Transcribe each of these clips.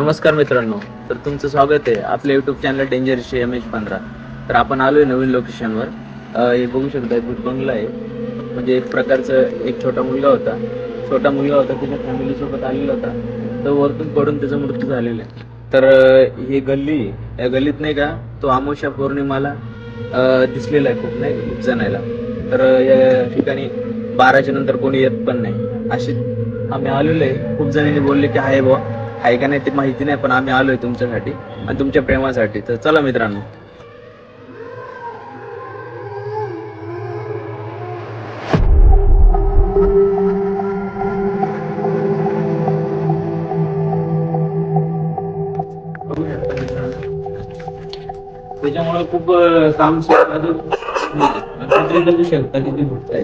नमस्कार मित्रांनो. तर तुमचं स्वागत आहे आपल्या यूट्यूब चॅनल डेंजर MH15. तर आपण आलोय नवीन लोकेशनवर. हे बघू शकता भूत बंगला आहे. म्हणजे एक प्रकारचं एक छोटा मुलगा होता त्याच्या फॅमिलीसोबत आलेला होता. तो वरतून पडून त्याचा मृत्यू झालेला आहे. तर ही गल्ली, या गल्लीत नाही का तो अमावस्या पौर्णिमाला दिसलेला आहे खूप जणायला. तर या ठिकाणी 12च्या नंतर कोणी येत पण नाही. अशी आम्ही आलेलो आहे. खूप जणांनी बोलले की आहे बुवा, आहे का नाही ते माहिती नाही, पण आम्ही आलोय तुमच्यासाठी आणि तुमच्या प्रेमासाठी. तर चला मित्रांनो. त्याच्यामुळे खूप काम करू शकता किती भूत आहे.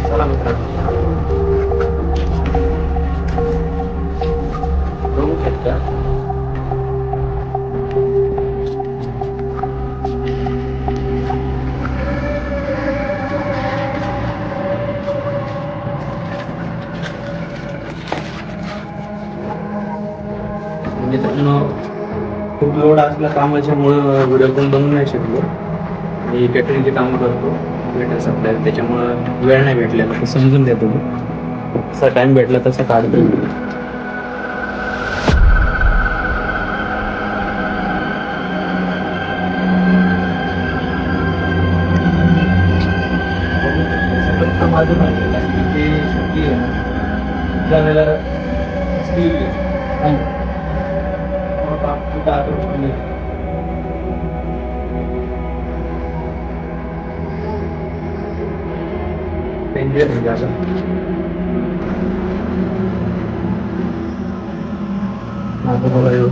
चला मित्रांनो, बघू शकता. मित्रांनो, खूप लोड असल्या कामाच्यामुळे व्हिडिओ पण बनवू नाही शकलो. मी कॅटरिंगचे काम करतो, वेटर सप्लाय, त्याच्यामुळं वेळ नाही भेटलेला. तर समजून द्या तुम्ही, जसा टाइम भेटला तसा काढतो. माझं म्हणलेलं आहे की ते शेवटी आहे ना, ज्यावेळेला स्टील डेंजर आहे जागा. माझं बघा येऊ.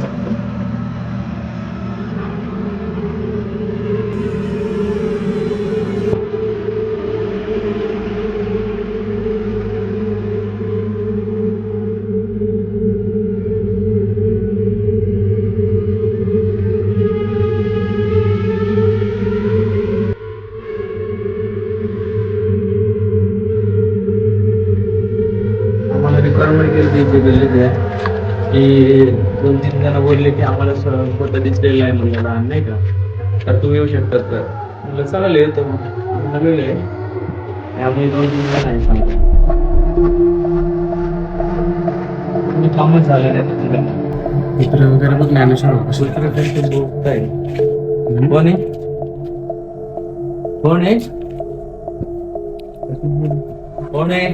आम्हाला रिक्वायरमेंट केली ती गल्ली द्या की 2-3 जण बोलले की आम्हाला फोटो दिसलेला आहे मुलगा लहान, नाही का, तर तुम्ही येऊ शकतात. तर म्हणलं चालेल, येतो. मग आलेलो आहे. त्यामुळे 2-3 जण आहे सांगा. कामच झालं नाही तुझं. मित्र वगैरे बघ, ज्ञानेश्वर दुसरं काहीतरी बोलताय. कोण आहे? कोण आहे? कोण आहे?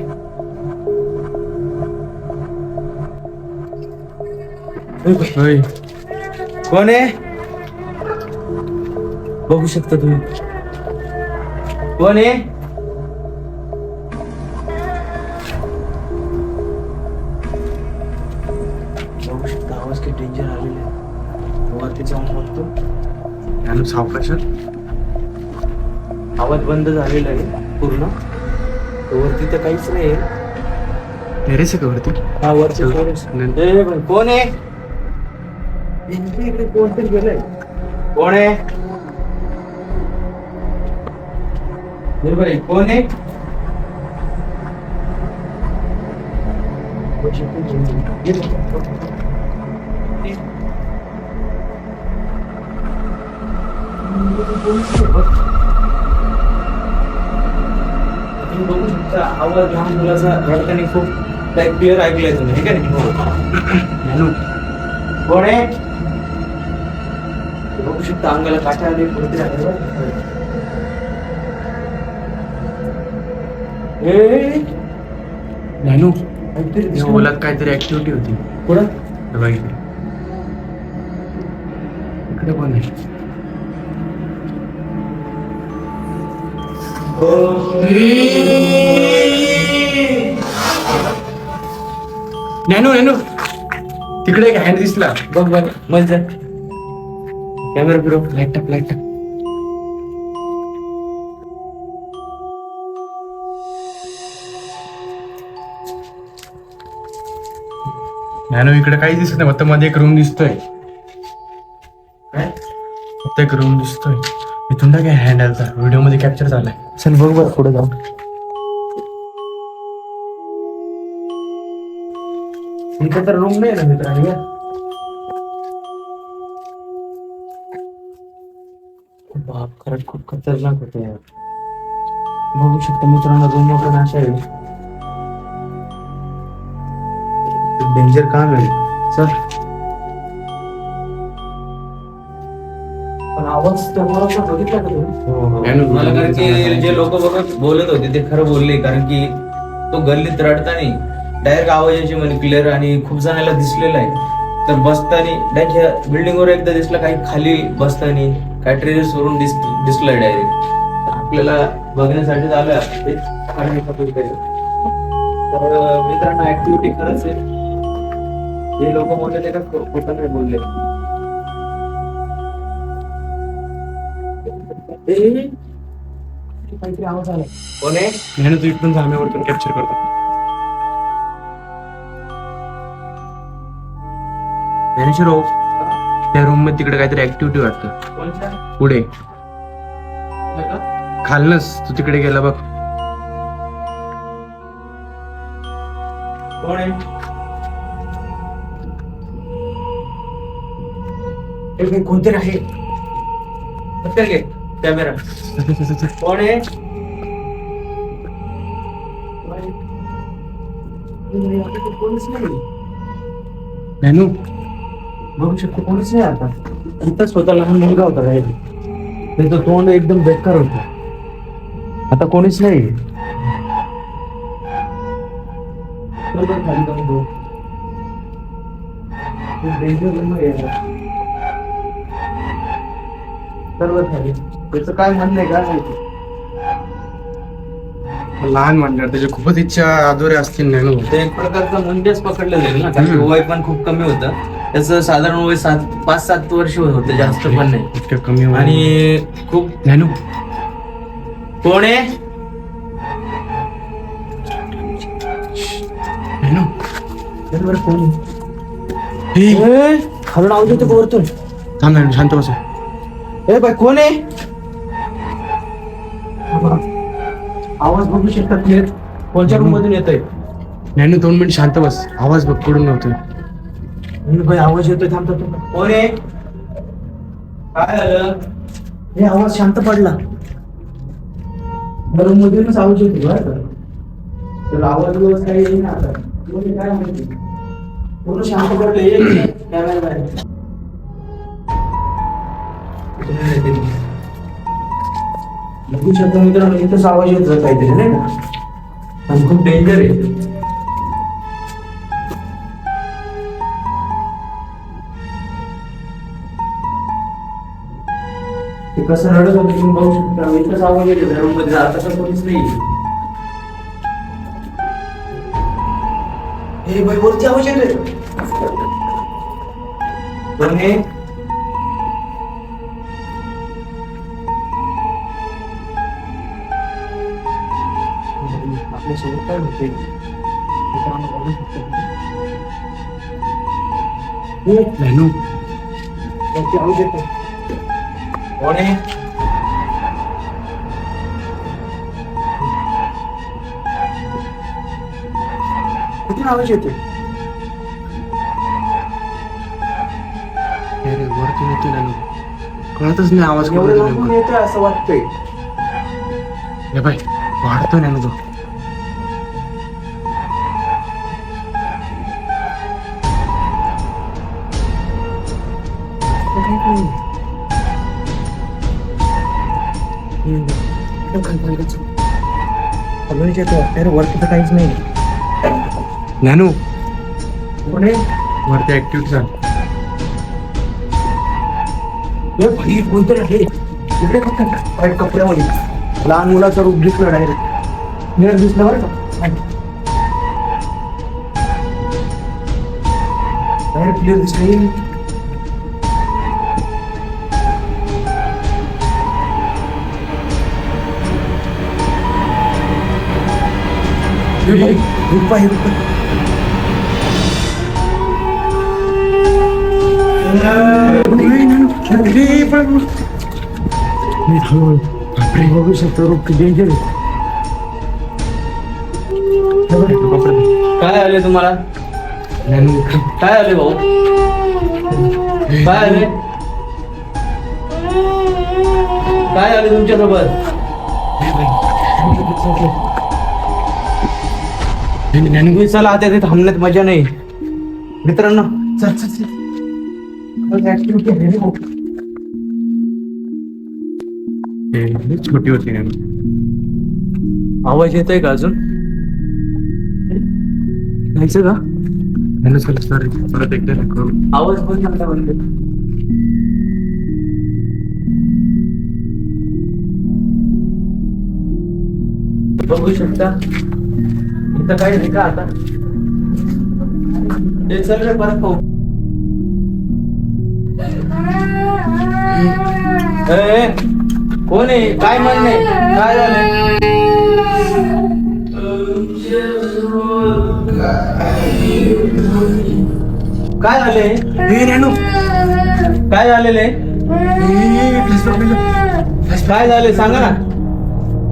होय. कोण आहे? बघू शकता तुम्ही. कोण आहे? बघू शकता, आवाज किती डेंजर आलेला आहे. वरती जाऊन बघतो. ज्ञानू सावकाशात. आवाज बंद झालेला आहे पूर्ण. वरती तर काहीच नाही आहे. टेरेस आहे का वरती? हा, वरती कोण आहे? इकडे कोणतरी गेलंय. कोण आहे? हे बाई, कोण आहे? तुम्ही बघू शकता, आवाज लहान मुलाचा रडताना खूप क्लिअर ऐकलाय तुम्ही, हे का नाही? कोण आहे? बघू शकता, अंगाला काटा आले. ज्ञानू, या ओलात काहीतरी ऍक्टिव्हिटी होती. पुढं बघा इकडे. इकडे कोण आहे? ज्ञानू, तिकडे एक हँड दिसला. बघ मजा. कॅमेरा फिरव. लाईट टाक. ज्ञानू, इकडे काही दिसत नाही, फक्त मध्ये एक रूम दिसतोय. फक्त एक रूम दिसतोय. इथून काय हँडलचा व्हिडिओ मध्ये कॅप्चर झालाय. चल बघ बरं पुढे जाऊन. इथे तर रूम नाही ना मित्रांनी. बाप, खरंच खूप खतरनाक होते यार. बघू शकता मित्रांनो, रूम पण अशा आहे. डेंजर काम आहे सर. पण आवाज तर बरोबर बघितला का तुम्ही? मला कारण की जे लोक बोलत होते ते खरं बोलले, कारण की तो गल्लीत रडताना डायरेक्ट आवाज यायची म्हणे क्लिअर, आणि खूप जणांना दिसलेला आहे. तर बसताना त्यांच्या बिल्डिंगवर एकदा दिसलं, काही खाली बसताना काही ट्रेजर्स वरून दिसलंय डायरेक्ट. आपल्याला बघण्यासाठी आलोय ते. तर मित्रांनो, ऍक्टिव्हिटी खरंच आहे. हे लोक बोलले का खोटं नाही बोलले. काहीतरी आवाज आला. कोण आहे? ज्ञानू तू इथून जाम्यावरतून कॅप्चर करतो. ज्ञानेश्वर हो, त्या रूम मध्ये तिकडे काहीतरी ऍक्टिव्हिटी वाटतं. कोणच्या? पुढे खालनच तू तिकडे गेला बघ. कोण आहे? कोणतरी आहे. पटकन घे कॅमेरा. कोण आहे? कोणीच नाही. ज्ञानू बघू शकतो कोणीच नाही आता. इथं स्वतः लहान मुलगा होता काय, त्याचं तोंड एकदम बेकार होतं. आता कोणीच नाही. खाली जाऊन बघ. डेंजर रूम आहे. सर्व खाली. त्याचं काय म्हणणं आहे काय माहिती. लहान म्हणल्यावर त्याच्या खूपच इच्छा आदोरे असतील. ज्ञानू ते एक प्रकारचा मुंडेच पकडलं जाईल ना, कारण की वय पण खूप कमी होतं. त्याचं साधारण वय 5-7 वर्ष होतं, जास्त पण नाही. इतकं कमी वय. आणि खूप. ज्ञानू कोण आहे? ज्ञानू बरोबर कोण. हे खालून आवाज येतो का वरतून? थांब ज्ञानू, शांत बस. ए बाय, कोण आहे? आवाज बघू शकतात क्लिअर. कोणत्या रूम मधून येतोय? ज्ञानू 2 मिनिट शांत बस. आवाज बघ कुठून नव्हतोय. बाई आवाज येतोय. थांबतो. कोण आहे? काय झालं? हे आवाज शांत पडला. रूम मधूनच आवाज येतो बरं का. तर आवाज दिवस काही येईल ना आता. तुम्ही काय माहिती पूर्ण शांत पडले. कॅमेरा बाहेर. बघू शकता मित्रांनो, इथंच आवाज येतो काहीतरी नाही का. आणि खूप डेंजर आहे. ते कसं रडत होतं तुम्ही बघू शकता. इथंच आवाज येतो रूम मध्ये. आता तर कोणीच नाही. हे बाई वरती आवाज येतोय. कोण आहे? आपल्यासोबत काय होते ज्ञानू आवाज येतो. कोण आहे? कुठून आवाज येतोय? अरे वरतून येतोय ज्ञानू. कळतच नाही आवाज एवढं कुठून लांबून येतोय. येतोय असं वाटतंय. हे बाय वाढतो ज्ञानू तो. सगळंच येतो. अरे वरती तर काहीच नाही. ज्ञानू कोण आहे? वरती ऍक्टिव्हिटी झाली. कोणतरी आहे इकडे. फक्त व्हाईट कपड्यामध्ये लहान मुलाचं रूप दिसलं. डायरेक्ट क्लिअर दिसलं बरं का. डायरेक्ट क्लिअर दिसलं. रुपा हे रुपा. बघू शकतो रूप किती डेंजर आहे. काय आले तुम्हाला? नॅनू काय आले भाऊ? काय आले? काय आले तुमच्यासोबत? नॅनू चला आता ते थांबण्यात मजा नाही. मित्रांनो चल चल चल. ऍक्टिव्हिटी आहे रे भाऊ. छोटी होती नॅनू. आवाज येतोय का अजून? जायचं का? नॅनू चल सॉरी परत एकदा करू. आवाज पण चांगला बनतो. बघू शकता इथं काय नाही का आता? ते चल रे परत पाहू. ए, कोण आहे? काय म्हणणे? काय झालं? काय झाले? ए नॅनू काय झालेले? काय झाले सांगा ना.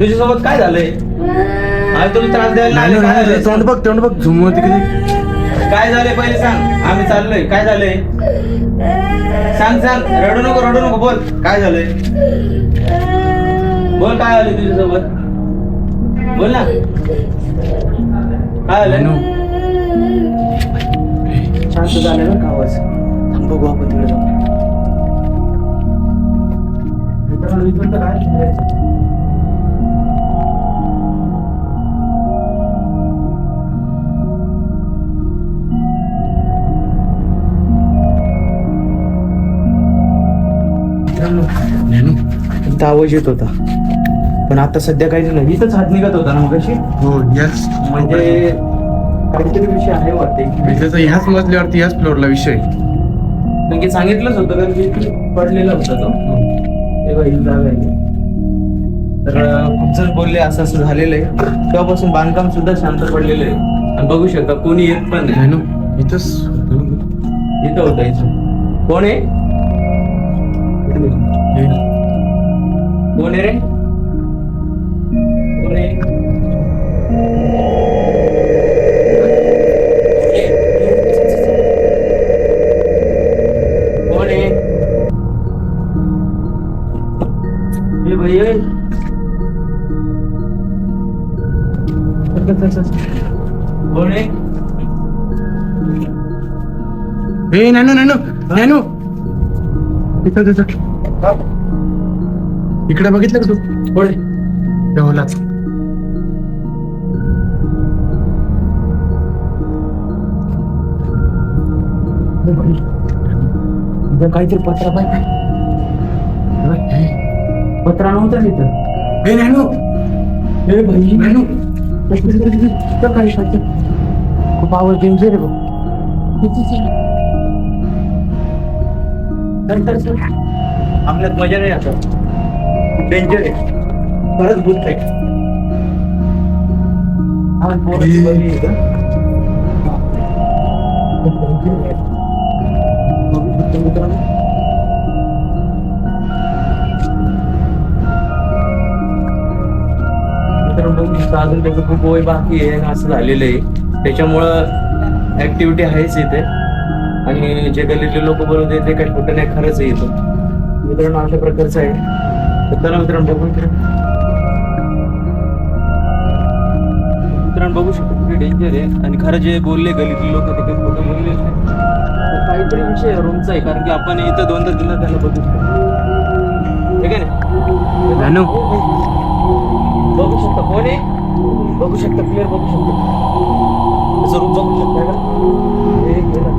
तुझ्यासोबत काय झालंय? आम्ही तुला त्रास द्यायला नाही आले. काय झालंय? तोंड बघ झुम होती किती. काय झालंय पहिले सांग. आम्ही चाललोय. काय झालंय? सांग सांग. रडू नको बोल. काय झालंय? बोल काय झालंय तुझ्यासोबत? बोल ना. काय झालंय? नॅनू शांत झालं ना का आवाज? थांब बघू आपण तिकडे जाऊ. मित्रांनो, इथून तर काय झालंय? नॅनू इथं आवाज येत होता पण आता सध्या काही नाही. इथंच हात निघत होता ना मगाशी. हो याच म्हणजे काहीतरी विषय आहे वाटते. त्याचा ह्याच मजल्यावरती ह्याच फ्लोअरला विषय. कारण की सांगितलंच होतं कारण की इथे पडलेला होता तो. तेव्हा ही जागा आहे. तर खूप जण बोलले असं असं झालेलं आहे. तेव्हापासून बांधकाम सुद्धा शांत पडलेलं आहे. आणि बघू शकता कोणी येत पण नाही. नॅनू इथंच इथं होतं इथं. कोण आहे? कोण आहे रे? कोण आहे? कोण आहे? ए भाई ए. कोण आहे? ए नॅनू नॅनू नॅनू इथं इकडे बघितलं का तू? कोण आहे? तेव्हालाच काहीतरी पत्रा पाहिजे. पत्रा नव्हता तिथं. ए नॅनू ए भाई नॅनू काही शक्य. खूप आवाज डेंजर आहे भाऊ. आपल्यात मजा नाही आता. डेंजर आहे. परत भूत आहे. हा पोराची बघी आहे का? बघू शकतो मित्रांनो. मित्रांनो बघू शकता अजून त्याचं खूप वय बाकी आहे असं झालेलं आहे. त्याच्यामुळं ऍक्टिव्हिटी आहेच इथे. आणि जे गल्लीतले लोक बोलवते ते काही खोटं नाही, खरंच आहे इथं. मित्रांनो अशा प्रकारचं आहे. तर चला मित्रांनो बघू. मित्रांनो बघू शकतो किती डेंजर आहे. आणि खरं जे बोलले गल्लीतले लोक ते काही खोटं बोलले नाही. तर काहीतरी विषय रूमचा आहे कारण की आपण इथं दोनदा तीनदा त्याला बघितलं. ठीक आहे ना? नॅनू बघू शकता कोण आहे? बघू शकता क्लिअर बघू शकता. त्याचं रूप बघू शकता का? हे गेलं.